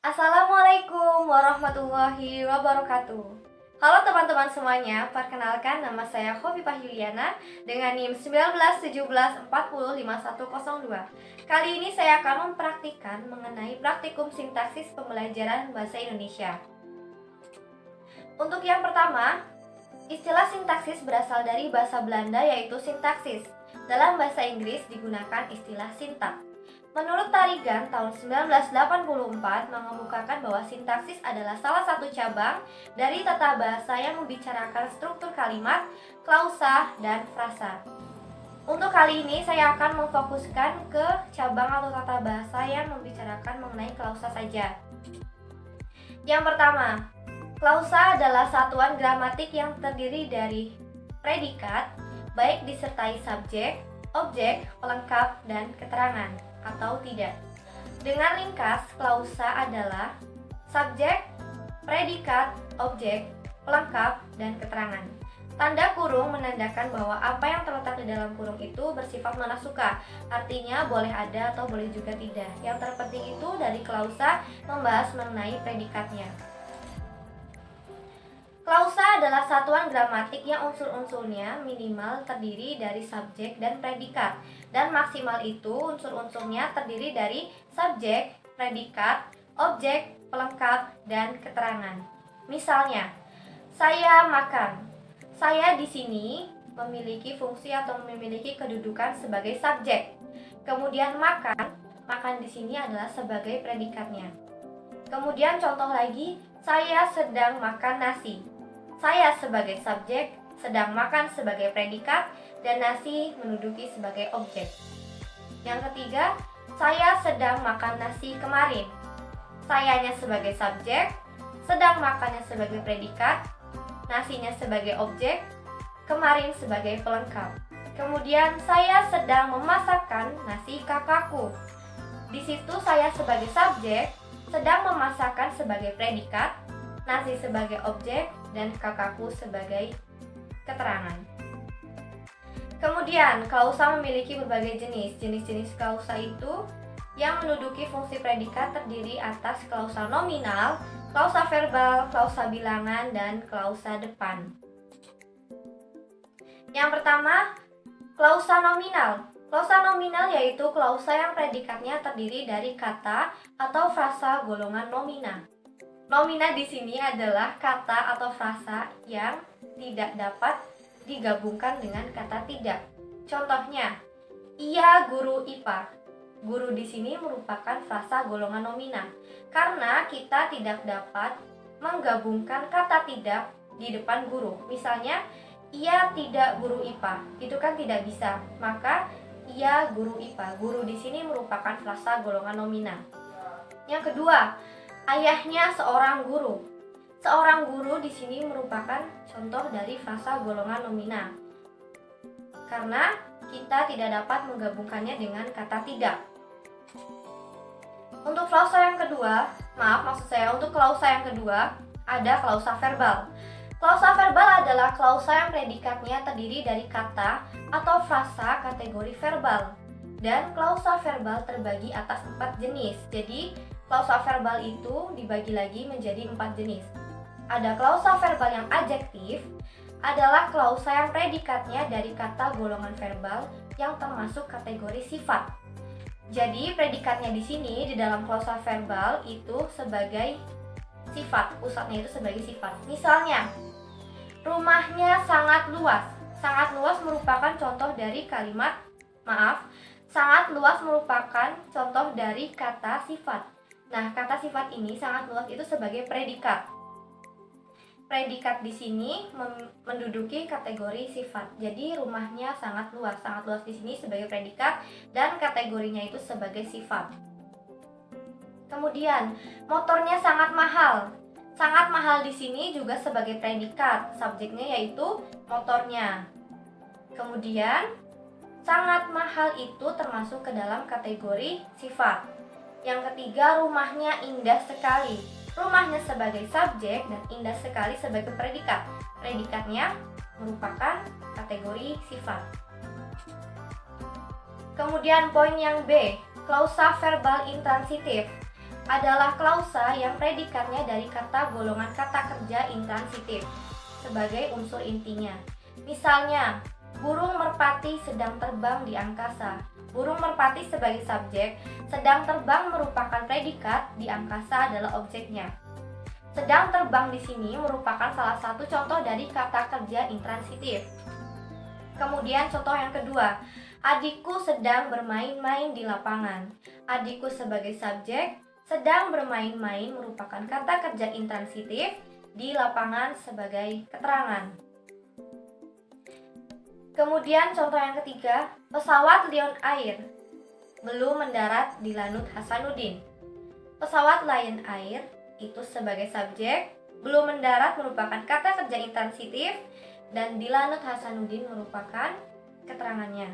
Assalamualaikum warahmatullahi wabarakatuh. Halo teman-teman semuanya, perkenalkan nama saya Khofifah Yuliana dengan NIM 1917405102. Kali ini saya akan mempraktikkan mengenai praktikum sintaksis pembelajaran bahasa Indonesia. Untuk yang pertama, istilah sintaksis berasal dari bahasa Belanda yaitu sintaksis. Dalam bahasa Inggris digunakan istilah sintaks. Menurut Tarigan tahun 1984 mengemukakan bahwa sintaksis adalah salah satu cabang dari tata bahasa yang membicarakan struktur kalimat, klausa, dan frasa. Untuk kali ini saya akan memfokuskan ke cabang atau tata bahasa yang membicarakan mengenai klausa saja. Yang pertama, klausa adalah satuan gramatik yang terdiri dari predikat, baik disertai subjek, objek, pelengkap, dan keterangan atau tidak. Dengan ringkas, klausa adalah subjek, predikat, objek, pelengkap, dan keterangan. Tanda kurung menandakan bahwa apa yang terletak di dalam kurung itu bersifat manasuka, artinya boleh ada atau boleh juga tidak. Yang terpenting itu dari klausa membahas mengenai predikatnya. Klausa adalah satuan gramatik yang unsur-unsurnya minimal terdiri dari subjek dan predikat, dan maksimal itu unsur-unsurnya terdiri dari subjek, predikat, objek, pelengkap, dan keterangan. Misalnya, saya makan. Saya di sini memiliki fungsi atau memiliki kedudukan sebagai subjek. Kemudian makan di sini adalah sebagai predikatnya. Kemudian contoh lagi, saya sedang makan nasi. Saya sebagai subjek, sedang makan sebagai predikat, dan nasi menduduki sebagai objek. Yang ketiga, saya sedang makan nasi kemarin. Sayanya sebagai subjek, sedang makannya sebagai predikat, nasinya sebagai objek, kemarin sebagai pelengkap. Kemudian saya sedang memasakkan nasi kakakku. Di situ saya sebagai subjek, sedang memasakkan sebagai predikat, nasi sebagai objek, dan kakakku sebagai keterangan. Kemudian, klausa memiliki berbagai jenis. Jenis-jenis klausa itu yang menduduki fungsi predikat terdiri atas klausa nominal, klausa verbal, klausa bilangan, dan klausa depan. Yang pertama, klausa nominal. Klausa nominal yaitu klausa yang predikatnya terdiri dari kata atau frasa golongan nomina. Nomina di sini adalah kata atau frasa yang tidak dapat digabungkan dengan kata tidak. Contohnya, ia guru IPA. Guru di sini merupakan frasa golongan nomina karena kita tidak dapat menggabungkan kata tidak di depan guru. Misalnya, ia tidak guru IPA. Itu kan tidak bisa. Maka ia guru IPA. Guru di sini merupakan frasa golongan nomina. Yang kedua, ayahnya seorang guru. Seorang guru di sini merupakan contoh dari frasa golongan nomina. Karena kita tidak dapat menggabungkannya dengan kata tidak. Untuk klausa yang kedua, untuk klausa yang kedua ada klausa verbal. Klausa verbal adalah klausa yang predikatnya terdiri dari kata atau frasa kategori verbal. Dan klausa verbal terbagi atas 4 jenis. Jadi, klausa verbal itu dibagi lagi menjadi 4 jenis. Ada klausa verbal yang adjektif, adalah klausa yang predikatnya dari kata golongan verbal yang termasuk kategori sifat. Jadi predikatnya di sini di dalam klausa verbal itu sebagai sifat, pusatnya itu sebagai sifat. Misalnya, rumahnya sangat luas. Sangat luas merupakan contoh dari sangat luas merupakan contoh dari kata sifat. Nah, kata sifat ini sangat luas itu sebagai predikat. Predikat di sini menduduki kategori sifat. Jadi rumahnya sangat luas. Sangat luas di sini sebagai predikat dan kategorinya itu sebagai sifat. Kemudian, motornya sangat mahal. Sangat mahal di sini juga sebagai predikat. Subjeknya yaitu motornya. Kemudian, sangat mahal itu termasuk ke dalam kategori sifat. Yang ketiga, rumahnya indah sekali. Rumahnya sebagai subjek dan indah sekali sebagai predikat. Predikatnya merupakan kategori sifat. Kemudian poin yang B, klausa verbal intransitif. adalah klausa yang predikatnya dari kata golongan kata kerja intransitif sebagai unsur intinya. Misalnya, burung merpati sedang terbang di angkasa. Burung merpati sebagai subjek, sedang terbang merupakan predikat, di angkasa adalah objeknya. Sedang terbang di sini merupakan salah satu contoh dari kata kerja intransitif. Kemudian contoh yang kedua, adikku sedang bermain-main di lapangan. Adikku sebagai subjek, sedang bermain-main merupakan kata kerja intransitif, di lapangan sebagai keterangan. Kemudian contoh yang ketiga, pesawat Lion Air belum mendarat di Lanut Hasanuddin. Pesawat Lion Air itu sebagai subjek, belum mendarat merupakan kata kerja intransitif, dan di Lanut Hasanuddin merupakan keterangannya.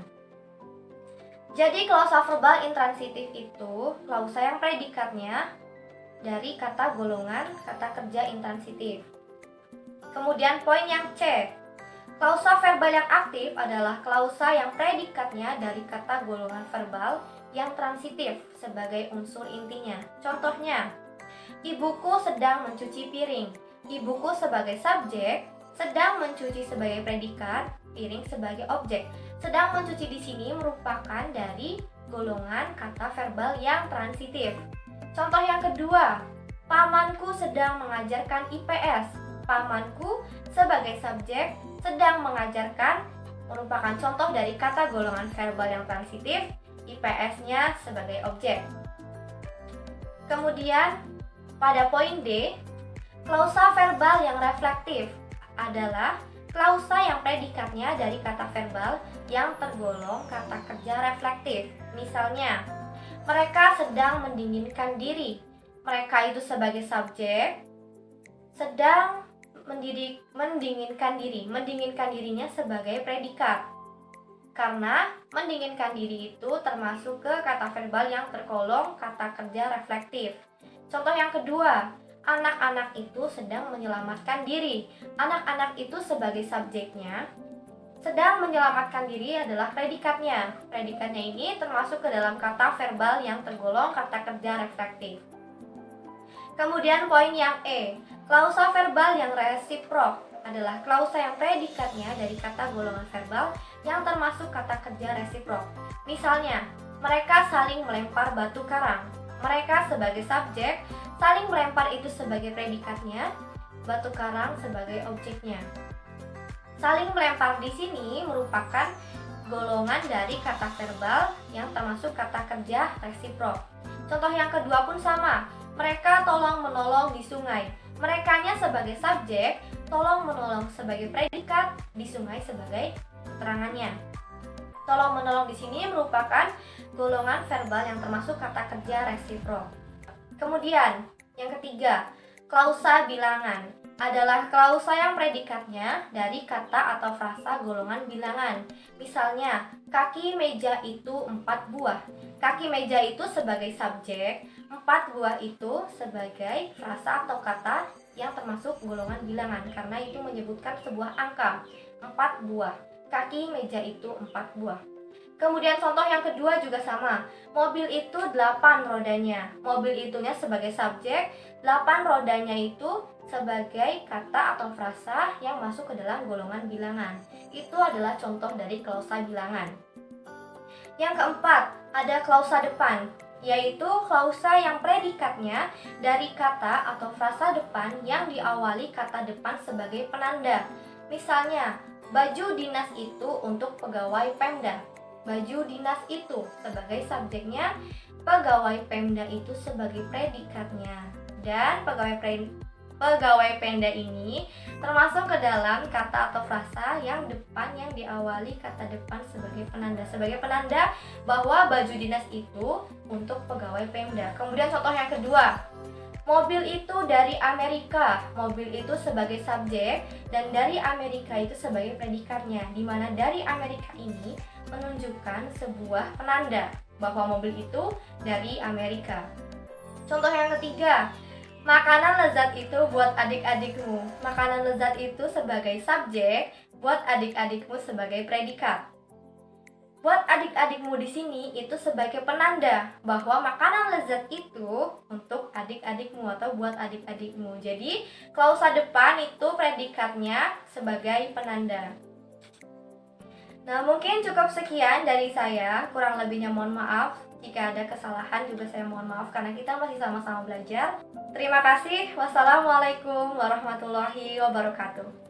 Jadi klausa verbal intransitif itu klausa yang predikatnya dari kata golongan kata kerja intransitif. Kemudian poin yang C, klausa verbal yang aktif adalah klausa yang predikatnya dari kata golongan verbal yang transitif sebagai unsur intinya. Contohnya, ibuku sedang mencuci piring. Ibuku sebagai subjek, sedang mencuci sebagai predikat, piring sebagai objek. Sedang mencuci di sini merupakan dari golongan kata verbal yang transitif. Contoh yang kedua, pamanku sedang mengajarkan IPS. Pamanku sebagai subjek, sedang mengajarkan merupakan contoh dari kata golongan verbal yang transitif, IPS-nya sebagai objek. Kemudian pada poin D, klausa verbal yang reflektif adalah klausa yang predikatnya dari kata verbal yang tergolong kata kerja reflektif. Misalnya, mereka sedang mendinginkan diri. Mereka itu sebagai subjek, sedang mendinginkan diri. Mendinginkan dirinya sebagai predikat. Karena mendinginkan diri itu termasuk ke kata verbal yang tergolong kata kerja reflektif. Contoh yang kedua, anak-anak itu sedang menyelamatkan diri. Anak-anak itu sebagai subjeknya, sedang menyelamatkan diri adalah predikatnya. Predikatnya ini termasuk ke dalam kata verbal yang tergolong kata kerja reflektif. Kemudian poin yang E, klausa verbal yang resiprok adalah klausa yang predikatnya dari kata golongan verbal yang termasuk kata kerja resiprok. Misalnya, mereka saling melempar batu karang. Mereka sebagai subjek, saling melempar itu sebagai predikatnya, batu karang sebagai objeknya. Saling melempar di sini merupakan golongan dari kata verbal yang termasuk kata kerja resiprok. Contoh yang kedua pun sama, mereka tolong-menolong di sungai. Merekanya sebagai subjek, tolong-menolong sebagai predikat, di sungai sebagai keterangannya. Tolong-menolong di sini merupakan golongan verbal yang termasuk kata kerja resiprok. Kemudian, yang ketiga, klausa bilangan adalah klausa yang predikatnya dari kata atau frasa golongan bilangan. Misalnya, kaki meja itu 4 buah. Kaki meja itu sebagai subjek, 4 buah itu sebagai frasa atau kata yang termasuk golongan bilangan karena itu menyebutkan sebuah angka, 4 buah. Kaki meja itu 4 buah. Kemudian contoh yang kedua juga sama. Mobil itu 8 rodanya. Mobil itunya sebagai subjek, 8 rodanya itu sebagai kata atau frasa yang masuk ke dalam golongan bilangan. Itu adalah contoh dari klausa bilangan. Yang keempat, ada klausa depan, yaitu klausa yang predikatnya dari kata atau frasa depan yang diawali kata depan sebagai penanda. Misalnya, baju dinas itu untuk pegawai Pemda. Baju dinas itu sebagai subjeknya, pegawai Pemda itu sebagai predikatnya. Dan pegawai Pemda ini termasuk ke dalam kata atau frasa yang depan yang diawali kata depan sebagai penanda. Sebagai penanda bahwa baju dinas itu untuk pegawai Pemda. Kemudian contoh yang kedua, mobil itu dari Amerika. Mobil itu sebagai subjek dan dari Amerika itu sebagai predikatnya, di mana dari Amerika ini menunjukkan sebuah penanda bahwa mobil itu dari Amerika. Contoh yang ketiga, makanan lezat itu buat adik-adikmu. Makanan lezat itu sebagai subjek, buat adik-adikmu sebagai predikat. buat adik-adikmu di sini itu sebagai penanda bahwa makanan lezat itu untuk adik-adikmu atau buat adik-adikmu. Jadi, klausa depan itu predikatnya sebagai penanda. Nah, mungkin cukup sekian dari saya. Kurang lebihnya mohon maaf. Jika ada kesalahan juga saya mohon maaf karena kita masih sama-sama belajar. Terima kasih. Wassalamualaikum warahmatullahi wabarakatuh.